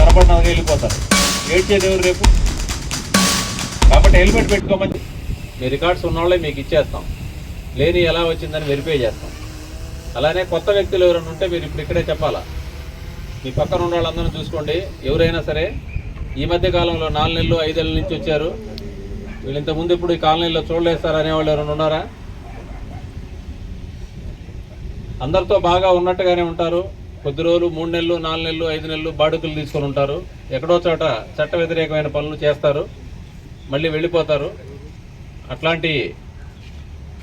కనపడిన వెళ్ళిపోతారు. ఏడ్చేది ఎవరు రేపు? కాబట్టి హెల్మెట్ పెట్టుకోమని మీ రికార్డ్స్ ఉన్నవాళ్ళే మీకు ఇచ్చేస్తాం, లేని ఎలా వచ్చిందని వెరిఫై చేస్తాం. అలానే కొత్త వ్యక్తులు ఎవరైనా ఉంటే మీరు ఇప్పుడు ఇక్కడే చెప్పాలా. మీ పక్కన ఉన్న వాళ్ళందరూ చూసుకోండి. ఎవరైనా సరే ఈ మధ్య కాలంలో 4 నెలలు 5 ఏళ్ళ నుంచి వచ్చారు, వీళ్ళు ఇంతకుముందు ఇప్పుడు ఈ కాలనీలో చూడలేస్తారు అనేవాళ్ళు ఎవరైనా ఉన్నారా? అందరితో బాగా ఉన్నట్టుగానే ఉంటారు. కొద్ది రోజులు 3 నెలలు 4 నెలలు 5 నెలలు బాడుకులు తీసుకొని ఉంటారు. ఎక్కడో చోట చట్ట వ్యతిరేకమైన పనులు చేస్తారు, మళ్ళీ వెళ్ళిపోతారు. అట్లాంటి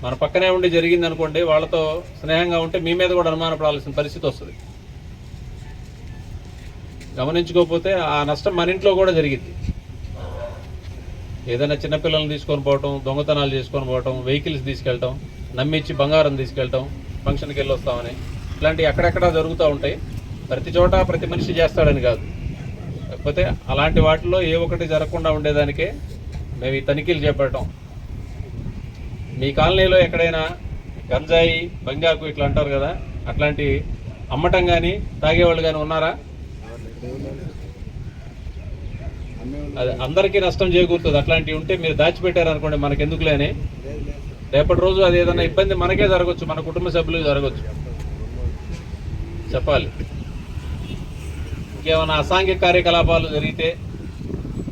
మన పక్కనే ఉండి జరిగింది అనుకోండి, వాళ్ళతో స్నేహంగా ఉంటే మీ మీద కూడా అనుమానపడాల్సిన పరిస్థితి వస్తుంది. గమనించుకోకపోతే ఆ నష్టం మన ఇంట్లో కూడా జరిగింది. ఏదైనా చిన్నపిల్లల్ని తీసుకొని పోవటం, దొంగతనాలు చేసుకొని పోవటం, వెహికల్స్ తీసుకెళ్ళటం, నమ్మించి బంగారం తీసుకెళ్ళటం, ఫంక్షన్కి వెళ్ళి వస్తామని, ఇట్లాంటివి అక్కడెక్కడా జరుగుతూ ఉంటాయి. ప్రతి చోట ప్రతి మనిషి చేస్తాడని కాదు, కాకపోతే అలాంటి వాటిలో ఏ ఒక్కటి జరగకుండా ఉండేదానికే మేము ఈ తనిఖీలు చేపట్టడం. మీ కాలనీలో ఎక్కడైనా గంజాయి, బంగాకు ఇట్లా అంటారు కదా, అట్లాంటి అమ్మటం కానీ తాగేవాళ్ళు కానీ ఉన్నారా? అది అందరికీ నష్టం చేకూరుతుంది. అట్లాంటివి ఉంటే మీరు దాచిపెట్టారనుకోండి, మనకెందుకులే అని రేపటి రోజు అది ఏదైనా ఇబ్బంది మనకే జరగచ్చు, మన కుటుంబ సభ్యులకు జరగచ్చు. చెప్పాలి. ఇంకేమైనా అసాంఘిక కార్యకలాపాలు జరిగితే,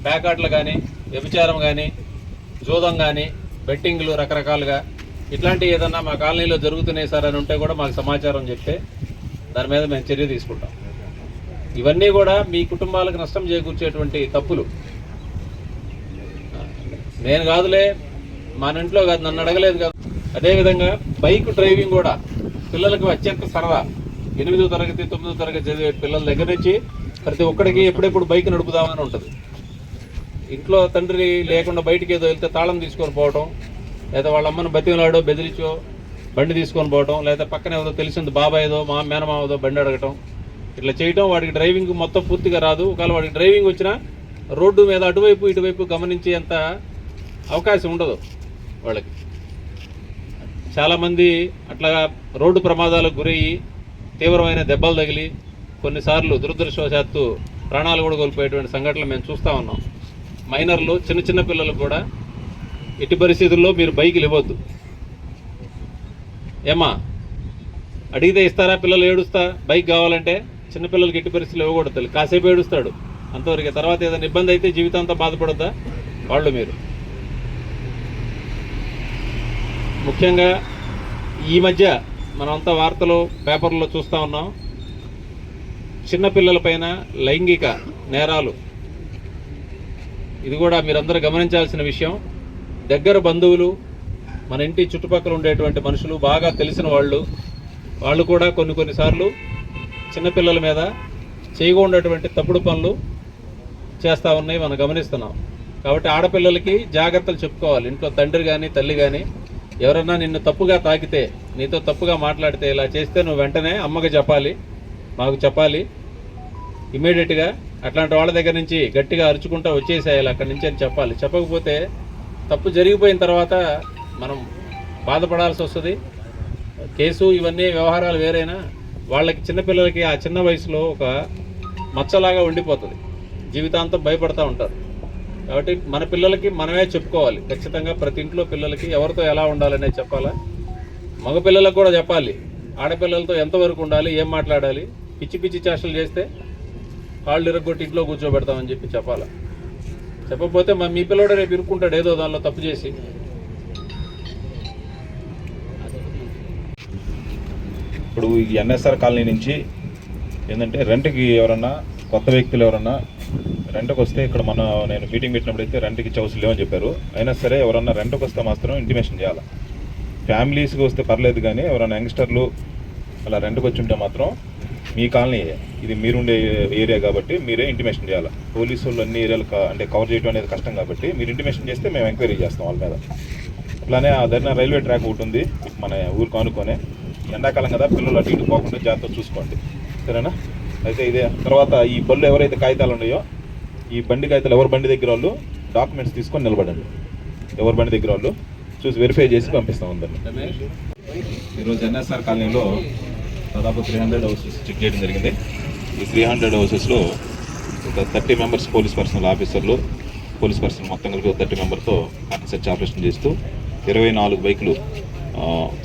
ప్యాకాట్లు కానీ, వ్యభిచారం కానీ, జూదం కానీ, బెట్టింగ్లు రకరకాలుగా ఇట్లాంటివి ఏదన్నా మా కాలనీలో జరుగుతున్నాయి సార్ అని ఉంటే కూడా మాకు సమాచారం చెప్తే దాని మీద మేము చర్య తీసుకుంటాం. ఇవన్నీ కూడా మీ కుటుంబాలకు నష్టం చేకూర్చేటువంటి తప్పులు. నేను కాదులే, మన ఇంట్లో కాదు, నన్ను అడగలేదు కాదు. అదేవిధంగా బైక్ డ్రైవింగ్ కూడా పిల్లలకు అత్యంత సరదా. 8వ తరగతి 9వ తరగతి చదివే పిల్లల దగ్గర నుంచి ప్రతి ఒక్కడికి ఎప్పుడెప్పుడు బైక్ నడుపుదామని ఉంటుంది. ఇంట్లో తండ్రి లేకుండా బయటికి ఏదో వెళ్తే తాళం తీసుకొని పోవటం, లేదా వాళ్ళ అమ్మను బతిమలాడో బెదిరించో బండి తీసుకొని పోవటం, లేదా పక్కన ఏదో తెలిసింది బాబాయ్దో మా మేనమావదో బండి అడగటం, ఇట్లా చేయటం. వాడికి డ్రైవింగ్ మొత్తం పూర్తిగా రాదు. ఒకవేళ వాడికి డ్రైవింగ్ వచ్చినా రోడ్డు మీద అటువైపు ఇటువైపు గమనించేంత అవకాశం ఉండదు వాళ్ళకి. చాలామంది అట్లా రోడ్డు ప్రమాదాలకు గురయ్యి తీవ్రమైన దెబ్బలు తగిలి కొన్నిసార్లు దురదృష్టవశాత్తు ప్రాణాలు కూడా కోల్పోయేటువంటి సంఘటనలు మేము చూస్తూ ఉన్నాం. మైనర్లు, చిన్న చిన్న పిల్లలకు కూడా ఎట్టి పరిస్థితుల్లో మీరు బైకులు ఇవ్వద్దు. ఏమా అడిగితే ఇస్తారా? పిల్లలు ఏడుస్తా బైక్ కావాలంటే చిన్నపిల్లలకి ఎట్టి పరిస్థితులు ఇవ్వకూడదు. కాసేపు ఏడుస్తాడు అంతవరకు, తర్వాత ఏదైనా ఇబ్బంది అయితే జీవితాంతం బాధపడద్దా వాళ్ళు? మీరు ముఖ్యంగా ఈ మధ్య మనమంతా వార్తలు పేపర్లో చూస్తూ ఉన్నాం, చిన్నపిల్లలపైన లైంగిక నేరాలు. ఇది కూడా మీరందరూ గమనించాల్సిన విషయం. దగ్గర బంధువులు, మన ఇంటి చుట్టుపక్కల ఉండేటువంటి మనుషులు, బాగా తెలిసిన వాళ్ళు కూడా కొన్నిసార్లు చిన్నపిల్లల మీద చేయకూడనటువంటి తప్పుడు పనులు చేస్తూ ఉన్నాయి, మనం గమనిస్తున్నాం. కాబట్టి ఆడపిల్లలకి జాగ్రత్తలు చెప్పుకోవాలి. ఇంట్లో తండ్రి కానీ తల్లి కానీ ఎవరన్నా నిన్ను తప్పుగా తాకితే, నీతో తప్పుగా మాట్లాడితే, ఇలా చేస్తే నువ్వు వెంటనే అమ్మకి చెప్పాలి, మాకు చెప్పాలి ఇమీడియట్గా. అట్లాంటి వాళ్ళ దగ్గర నుంచి గట్టిగా అరుచుకుంటూ వచ్చేసేయాలి అక్కడి నుంచి అని చెప్పాలి. చెప్పకపోతే తప్పు జరిగిపోయిన తర్వాత మనం బాధపడాల్సి వస్తుంది. కేసు ఇవన్నీ వ్యవహారాలు వేరైనా వాళ్ళకి, చిన్నపిల్లలకి ఆ చిన్న వయసులో ఒక మచ్చలాగా ఉండిపోతుంది, జీవితాంతం భయపడుతూ ఉంటారు. కాబట్టి మన పిల్లలకి మనమే చెప్పుకోవాలి. ఖచ్చితంగా ప్రతి ఇంట్లో పిల్లలకి ఎవరితో ఎలా ఉండాలనే చెప్పాలా. మగపిల్లలకు కూడా చెప్పాలి, ఆడపిల్లలతో ఎంతవరకు ఉండాలి, ఏం మాట్లాడాలి. పిచ్చి పిచ్చి చేష్టలు చేస్తే కాళ్ళు ఇరగొట్టి ఇంట్లో కూర్చోబెడతామని చెప్పి చెప్పాలా. చెప్పకపోతే మీ పిల్లడు రేపు ఇరుక్కుంటాడు ఏదో దానిలో తప్పు చేసి. ఇప్పుడు ఈ ఎన్ఎస్ఆర్ కాలనీ నుంచి ఏంటంటే రెంట్కి ఎవరన్నా కొత్త వ్యక్తులు ఎవరన్నా రెంట్కి వస్తే, ఇక్కడ నేను మీటింగ్ పెట్టినప్పుడు అయితే రెంట్కి చౌస్ లేవని చెప్పారు. అయినా సరే ఎవరన్నా రెంట్కి వస్తే మాత్రం ఇంటిమేషన్ చేయాలి. ఫ్యామిలీస్కి వస్తే పర్లేదు, కానీ ఎవరైనా యంగ్స్టర్లు అలా రెంట్కి వచ్చి ఉంటే మాత్రం మీ కాలనీ ఇది మీరుండే ఏరియా కాబట్టి మీరే ఇంటిమేషన్ చేయాలి. పోలీసు వాళ్ళు అన్ని ఏరియాలు అంటే కవర్ చేయడం అనేది కష్టం కాబట్టి మీరు ఇంటిమేషన్ చేస్తే మేము ఎంక్వైరీ చేస్తాం వాళ్ళ మీద. అట్లానే ఆ దగ్గర రైల్వే ట్రాక్ ఒకటి ఉంది మన ఊరికి ఆనుకొనే. ఎండాకాలం కదా, పిల్లలు అటు ఇటు పోకుండా జాగ్రత్త చూసుకోండి, సరేనా? అయితే ఇదే తర్వాత ఈ బళ్ళు ఎవరైతే కాగితాలు ఉన్నాయో, ఈ బండి కాగితాలు ఎవరి బండి దగ్గర వాళ్ళు డాక్యుమెంట్స్ తీసుకొని నిలబడండి. ఎవరి బండి దగ్గర వాళ్ళు చూసి వెరిఫై చేసి పంపిస్తాం అందరినీ. ఈరోజు ఎన్ఎస్ఆర్ కాలనీలో దాదాపు 300 హౌసెస్ చెక్ చేయడం జరిగింది. ఈ 300 హౌసెస్లో ఒక 30 మెంబర్స్ పోలీస్ పర్సనల్ ఆఫీసర్లు, పోలీస్ పర్సనల్ మొత్తం కలిపి 30 మెంబర్తో సెర్చ్ ఆపరేషన్ చేస్తూ 24 బైకులు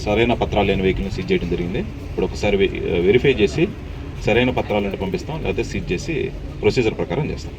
సరైన పత్రాలు లేని వెహికల్ని సీజ్ చేయడం జరిగింది. ఇప్పుడు ఒకసారి వెరిఫై చేసి సరైన పత్రాలు అంటే పంపిస్తాం, లేకపోతే సీజ్ చేసి ప్రొసీజర్ ప్రకారం చేస్తాం.